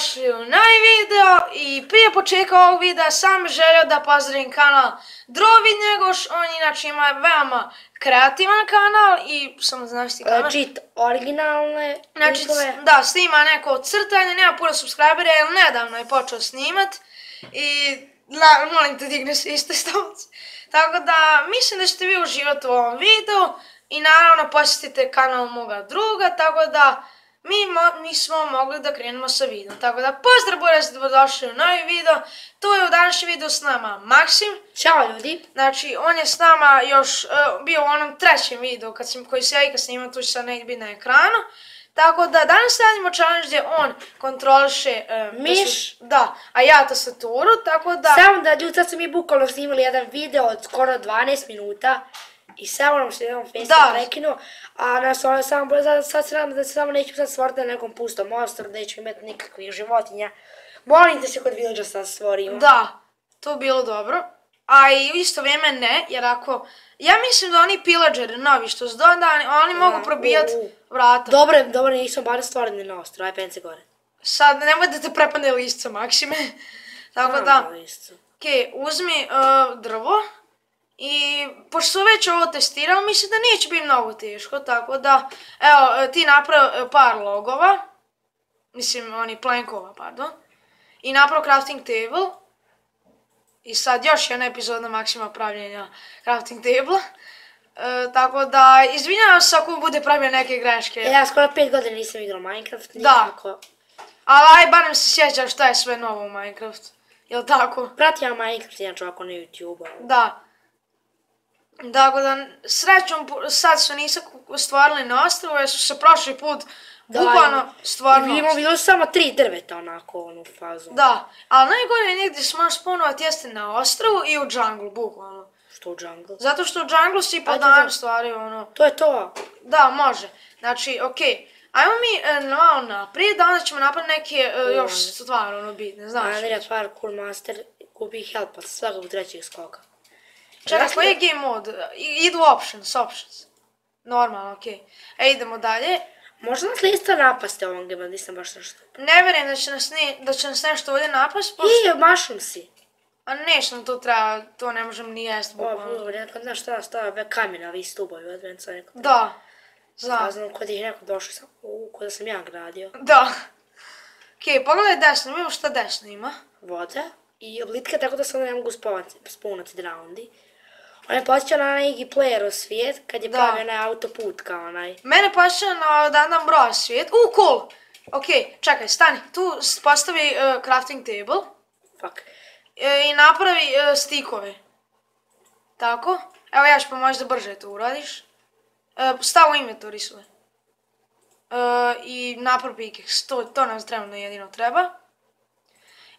dobrodošli u novi video i prije početka ovog videa sam želio da pozdravim kanal Drovid Njegoš, on inače ima veoma kreativan kanal i samo znaš ti kanal. Čit originalne klipove. Da, snima neko crtanje, nema puno subscribera jer nedavno je počeo snimat i molim te digne se isto stavac. Tako da mislim da ćete vi uživati u ovom videu i naravno posjetite kanal moga druga, tako da mi smo mogli da krenemo sa videom. Tako da pozdrav, bolje ste dobrodošli u novi video. Tu je u današnjem videu s nama Maksim. Ćao ljudi. Znači on je s nama još bio u onom trećem videu koji se ja ikad snimao, tu će sad negdje biti na ekranu. Tako da danas radimo challenge gdje on kontroliše miš, da, a ja tastaturu, tako da... Samo da ljudi, sad smo mi bukvalno snimali jedan video od skoro 12 minuta i samo nam se jedan Facebook prekinuo, a sad se nadam da se samo neću sad stvoriti na nekom pustom ostrovu, da neću imati nikakvih životinja. Molim da se kod villađa sad stvorimo. Da, to bi bilo dobro. A i u isto vrijeme ne, jer ako... Ja mislim da oni pillageri novi što su dodani, oni mogu probijati vrata. Dobro, nismo bar stvoreni na ostrovu, aj pence gore. Sad, nemoj da te prepadne lisca, Maksime. Tako da, okej, uzmi drvo. I pošto su već ovo testirali, mislim da neće biti mnogo teško, tako da, evo, ti napravi par logova, mislim, plankova, pardon, i napravi crafting table, i sad još jedna epizoda Maksima pravljenja crafting table, tako da, izvinjavam se ako bude pravio neke greške. Ja skoro 5 godina nisam igrao Minecraft, nikako. Ali aj, barem se sjećam šta je sve novo u Minecraftu, jel' tako? Pratim ja Minecraft jedan čovjek na YouTube-u. Da. Tako da, srećom, sad su nisu stvarili na ostrovu, jer su se prošli put bukvalno stvarno... I vidimo samo 3 drveta onako, onu fazu. Da, ali najgore negdje se možeš spawnovati jeste na ostrovu i u džunglu, bukvalno. Što u džunglu? Zato što u džunglu si po dan stvari, ono... To je to? Da, može. Znači, okej. Ajmo mi malo naprijed, onda ćemo napraviti neke još stvari, ono bitne, znaš. Andrija, stvar, cool master, kupi help od svakog trećeg skoka. Čekaj, koji je game mode? Idu options. Normalno, okej. Idemo dalje. Možda nas lista napasti ovom game, nisam baš nešto. Ne vjerujem da će nas nešto ovdje napast. Mushroom si. A nešto nam to treba, to ne možemo ni jest bukvalno. Nekad znaš šta stavio, kamena, vi stubovi od venca neko. Da, znam. Znam kod ih neko došao sam, kod da sam ja gradio. Da. Okej, pogledaj desno, vidimo šta desno ima. Vode i oblitka, tako da se onda ne mogu spawnati droundi. On je posjećao na onaj Iggy Playerov svijet, kad je pravio onaj autoput kao onaj. Mene posjećao na Adam Bros svijet. Cool! Okej, čekaj, stani, tu postavi crafting table. Fuck. I napravi stikove. Tako. Evo ja ću pomoći da brže to uradiš. Stav u inventory sve. I napravi pickaxe, to nam trenutno jedino treba.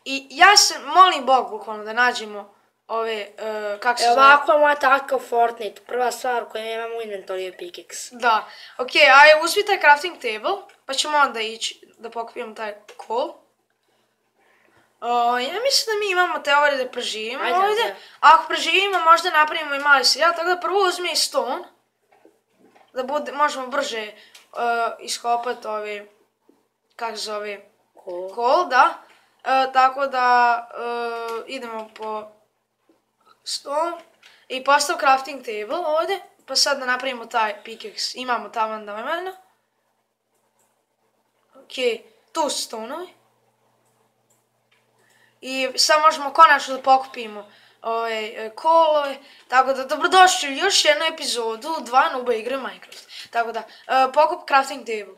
I ja se molim Bog bukvalno da nađemo ove, kako se zove? Ovako je moja taktika u Fortnite, prva stvar koju imam u inventory je pickaxe. Da, okej, aj uzmi taj crafting table, pa ćemo onda ići da pokupimo taj coal. Ja mislim da mi imamo teoriju da preživimo ovdje. Ako preživimo možda napravimo i mali serijal, tako da prvo uzmi stone. Da možemo brže iskopati ove, kako se zove, coal, da. Tako da idemo po stone i postav crafting table ovdje, pa sad da napravimo taj pickaxe. Imamo tavan dovoljno. Okej, tu su stonovi. I sad možemo konačno da pokupimo ove kolove, tako da dobrodošli u još jednu epizodu 2 nuba igre Minecraft. Tako da, pokup crafting table.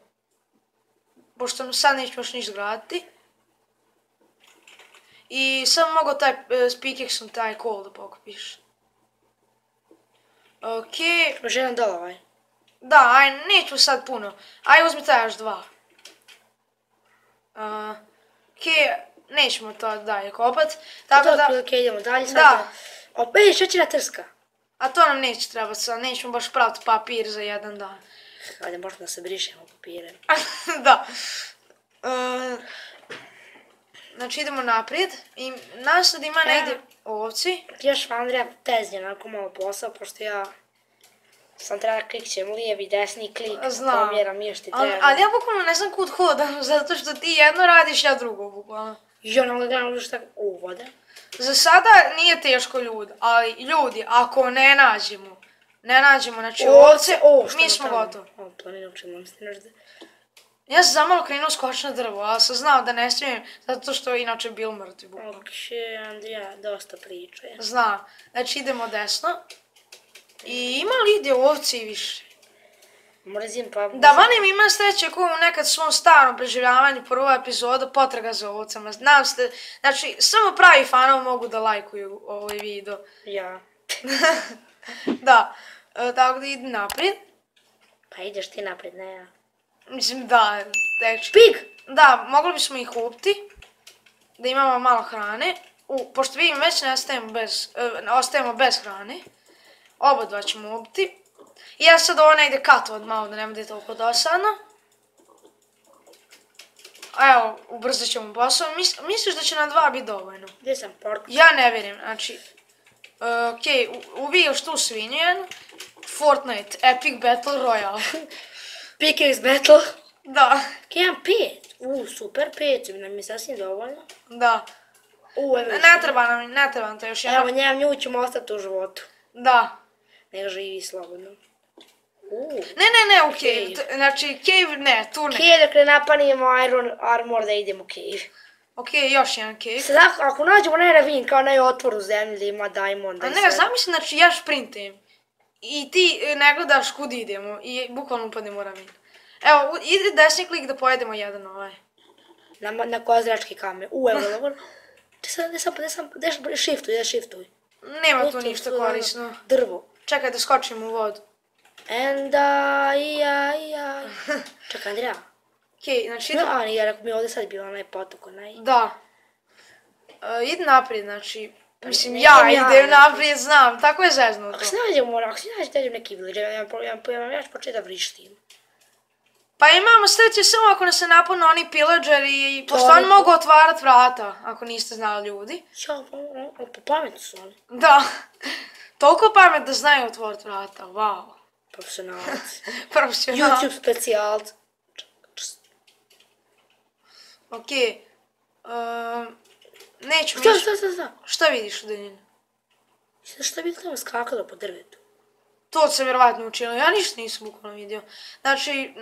Pošto sad nećemo još ništa graditi. I samo mogu taj s pickaxom taj coal da pokupiš. Okej. Može jedan dole ovaj. Da, aj, neću sad puno. Aj, uzmi taj još 2. Okej. Nećemo to dalje kopat, tako da... Okej, idemo dalje sad. Da. Opet šećera trska. A to nam neće trebati sad, nećemo baš praviti papir za jedan dan. Ajde, možda da se brišemo papire. Da. Znači idemo naprijed i nasad ima negdje ovci. Još Andrija teznje onako malo posao, pošto ja Sam treba klikćem lijevi, desni klik, Znam. pomjeram još ti treba. Ali ja bukvalno ne znam kud hodam, zato što ti jedno radiš, ja drugo bukvalno. Jo, ne gledam što tako... voda. Za sada nije teško ali ljudi, ako ne nađemo, znači ovce, mi smo gotovi. To ne naučimo, mislim da... Ja sam zamalo krenuo skoči na drvo, ali sam znao da ne smijem, zato što je inače bil mrtvi bukvalno. Okej, Andrija, dosta priča. Znam, znači idemo desno. I ima li ide ovci i više? Mrzim pa... Da, vanim ima sreće ko u nekad svom starom preživljavanju prva epizoda potraga za ovcama. Znam ste, znači samo pravi fanovi mogu da lajkuju ovaj video. Ja. Da, tako da idem naprijed. Pa ideš ti naprijed, ne ja. Mislim da, teči. Pig! Da, mogli bismo ih kupiti, da imamo malo hrane. Pošto vidim već ostajemo bez hrane. Oba dva ćemo ubiti. I ja sad ovo negdje katovat malo da ne bude toliko dosadno. Evo, ubrzat ćemo posao. Misliš da će na 2 biti dovoljno? Gdje sam pork? Ja ne vjerujem, znači... Okej, ubijaš tu svinju jednu. Fortnite, Epic Battle Royale. Pickaxe battle? Da. Imam 5. Super, 5 nam je sasvim dovoljno. Da. Ne treba nam to još jedno. Evo, nju ćemo ostati u životu. Da. Nek živi slobodno. Ne, u cave. Znači, cave ne, tu ne. Cave, dakle napanimo iron armor da idemo u cave. Okej, još jedan cave. Sad, ako nađemo ravin kao otvor u zemlji da ima diamond. A ne, zamisli, znači ja šprintujem. I ti ne gledaš kud idemo i bukvalno upadnemo u ravin. Evo, ide desni klik da pojedemo jedan ovaj. Na kozrački kamen. Evo, dobro. Shiftuj. Nema tu ništa korisno. Drvo. Čekaj da skočim u vodu. Čekaj, Andrija. Okej, znači idem... Ja rekao mi ovdje sad bilo onaj potok, onaj... Da. Idi naprijed, znači... Mislim, ja idem naprijed, znam, tako je zeznuto. Ako se nađemo neki villager, ja ću početi da vrištim. Pa imamo sreće samo ako nas se napune oni pillageri, pošto oni mogu otvarat vrata, ako niste znali ljudi. Ja, pa pametni su oni. Da, toliko pamet da znaju otvorit vrata, wow. Profesionalci. Profesionalci. YouTube specijalci. Okej. Neću mi... Šta? Šta vidiš u daljini? Šta bi tamo skakalo po drvetu? To se vjerovatno učilo, ja ništa nisam bukvalno vidio. Znači,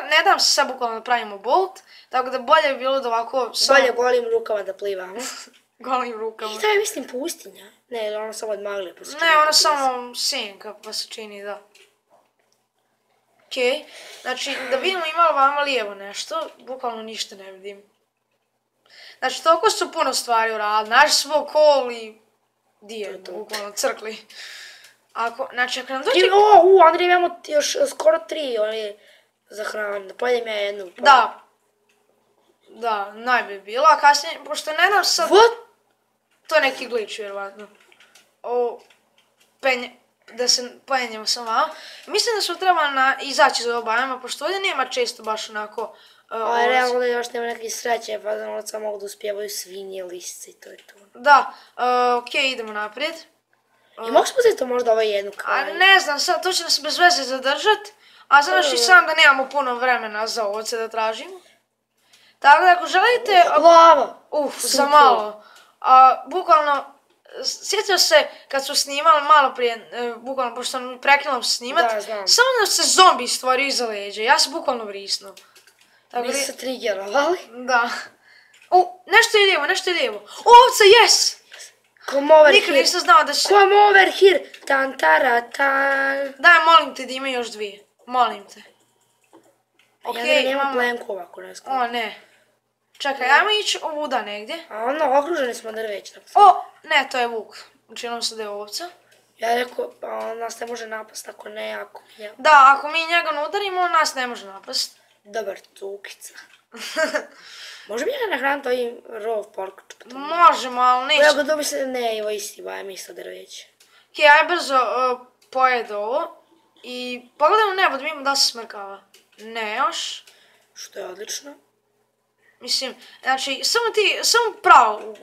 ne dam se sad bukvalno da pravimo bolt, tako da bolje bi bilo da ovako... Bolje golim rukama da plivamo. Golim rukama. I to je mislim pustinja. Ne, ono samo od magle pa se čini. Ne, ono samo senka pa se čini, da. Okej, znači da vidimo imalo vama lijevo nešto, bukvalno ništa ne vidim. Znači, toliko su puno stvari uradili, naši smo okoli... Di bukvalno crkli. Znači, ako nam dođe... Andrija, imamo još skoro 3 za hranu, da pojedem ja jednu. Da, najbolje bilo, a kasnije, pošto ne dam sad... What? To je neki glitch, vjerovatno. Da se penjemo sa malo. Mislim da smo trebali izaći iz ovog bajama, pošto ovdje nema često baš onako... A realno da još nema neki sreće, pa da samo mogu da uspijevaju svinje, lisce i to je to. Da, okej, idemo naprijed. I mogu spustiti to možda ovaj jednu kraju? Ne znam, sad to će nas bez veze zadržat, a znaš i sam da nemamo puno vremena za ovce da tražimo. Tako da ako želite... Lava! Za malo. Bukvalno, sjećam se kad su snimali malo prije, bukvalno, pošto sam prekinula snimat, samo da se zombi stvorio iza leđa, ja sam bukvalno vrisnuo. Mi se triggerovali? Da. Nešto je lijevo. Ovca, yes! Come over here. Nikad nisam znao da će... Come over here. Tan tara tan. Daj, molim te da ima još 2. Molim te. Okej, nema plenkova ako ne skoro. O, ne. Čekaj, ajmo ići ovuda negdje. A okruženi smo drveće. Ne, to je vuk. Učinilo se da je ovca. Ja rekao, nas ne može napast ako ne, ako... Da, ako mi njega ne udarimo, on nas ne može napast. Dobar tukica. Može bi ja nahraniti ovim raw pork? Možemo, ali neće. Ja ga dobi se, ne, evo isti bajem isto drveće. Okej, aj brzo pojede ovo. I pogledajmo nebo da vidimo da se smrkava. Ne još. Što je odlično. Mislim, znači, samo pravo.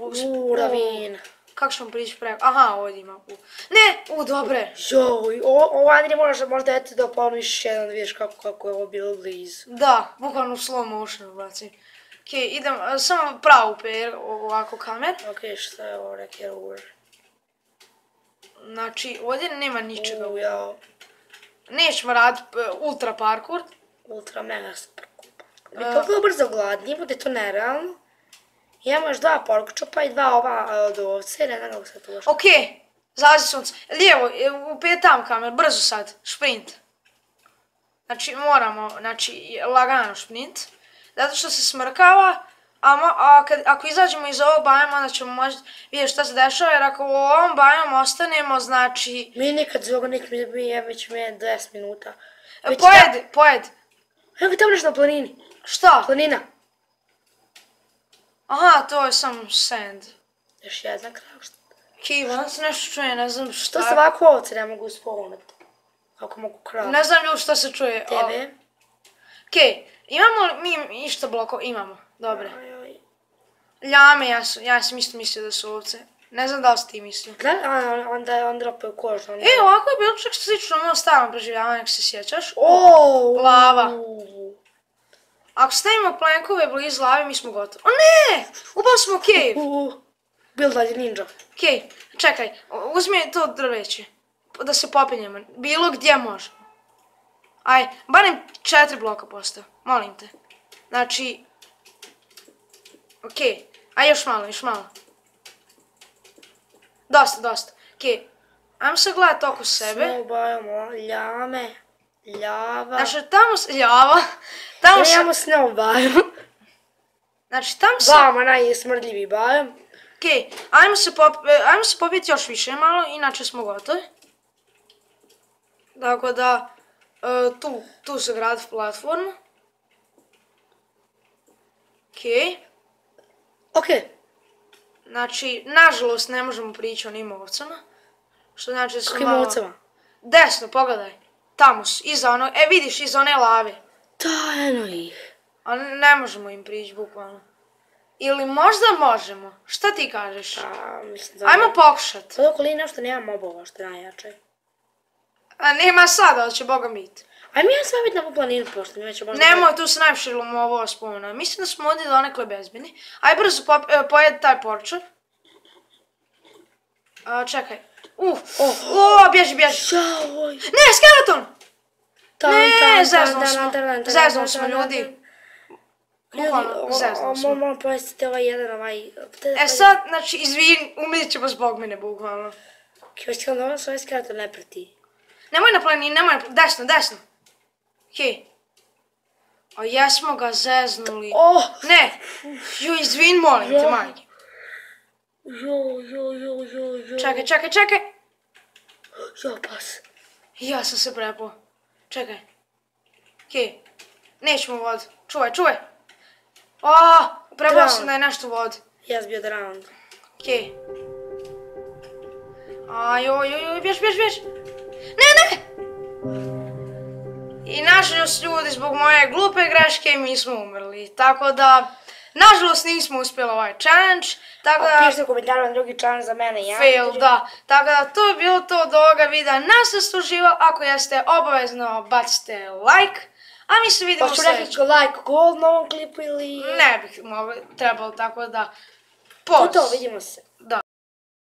Ravina. Kako ćemo prići preko? Aha, ovdje ima. Ne, dobre. Joj, ovo Andrija možda eto da pomiš jedan da vidiš kako je ovo bilo blizu. Da, bukvalno u slow motionu bacim. Okej, idem, samo pravu ovako kamer. Okej, šta je ovo neke ruže? Znači, ovdje nema ničega. Jao. Nećemo raditi ultra parkour. Ultra mega super kupa. Mi toliko brzo gladni, bude to nerealno. Imamo još 2 porkčopa i 2 ova od ovce, ne znam kako se to ušlo. Okej, zalazi sunce. Lijevo, upije tam kamer, brzo sad, šprint. Znači, moramo, lagano šprint. Zato što se smrkava, ako izađemo iz ovog bajama, onda ćemo možda vidjeti šta se dešava, jer ako u ovom bajom ostanemo, znači... Mi nikad zbog nekim već mi je 10 minuta. Pojedi. Evo tamo nešto na planini. Šta? Planina. Aha, to je samo sand. Još jedan kraj što. Kivan se nešto čuje, ne znam šta. To se ovako ovce ne mogu spawnati. Ako mogu krav. Ne znam ljudi šta se čuje. Tebe. Okej, imamo li mi išta blokova? Imamo, dobre. Ljame, ja sam isto mislio da su ovce. Ne znam da li si ti mislio. Onda je on dropao kožu. Ovako je bilo čak slično ono starom preživljavanju, ako se sjećaš. Lava. Ako stavimo plankove blizu lave, mi smo gotovi. O ne! Upali smo u cave. Bil dalje ninja. Okej, čekaj, uzmi to drveće. Da se popinjemo. Bilo gdje može. Aj, barem 4 bloka postav. Molim te. Znači... Okej, aj još malo. Dosta. Okej, ajmo se gledati oko sebe. Snowbiome, ljame, ljava. Znači, tamo se... Ljava. Tamo se... Imamo snowbiome. Znači, tamo se... Vama najsmrdljiviji biome. Okej, ajmo se popiti još više malo, inače smo gotovi. Tako da, tu se gradi platforma. Okej. Znači, nažalost ne možemo prići onim ovcama. Što znači da su Kakvim malo... ovcama? Desno, pogledaj. Tamo su, iza onog, vidiš, iza one lave. Da, eno ih. A ne možemo im prići, bukvalno. Ili možda možemo. Šta ti kažeš? Mislim da... Ajmo pokušat. Sad okolini nešto nema mobova, što je najjače. A nema sada, ali će boga biti. Ajme ja sam vidjeti na planinu, pošto mi već možda... Nemoj, tu se najviše ovo spomenu. Mislim da smo ovdje donekle bezbedni. Aj brzo pojedi taj porčar. Čekaj. Bježi. Ne, skeleton! Ne, zeznuo smo ljudi. Zeznuo smo. Moram pojestiti ovaj jedan Sad, znači, izvini, umrit ćemo zbog mene, bukvalno. Hoćete kao dobro svoj skeleton ne prati. Nemoj na planini, desno. Okej. A jesmo ga zeznuli. Ne, izvin, molim te, majke. Čekaj. Pas. Ja sam se prepao. Čekaj. Okej. Nećemo vodu. Čuvaj. Prepao sam da je nešto u vodu. Ja sam bio drowned. Okej. Bješ. Ne! I nažalost ljudi, zbog moje glupe greške mi smo umrli. Tako da, nažalost nismo uspjeli ovaj challenge. Pišite u komentaru drugi challenge za mene i Andriju. Fail, da. Tako da, to je bilo to od ovoga videa. Nas ste uživali, ako jeste, obavezno bacite like. A mi se vidimo sljedeće. Hoću neki like gold na ovom klipu ili... Ne bih trebalo, tako da... To, vidimo se.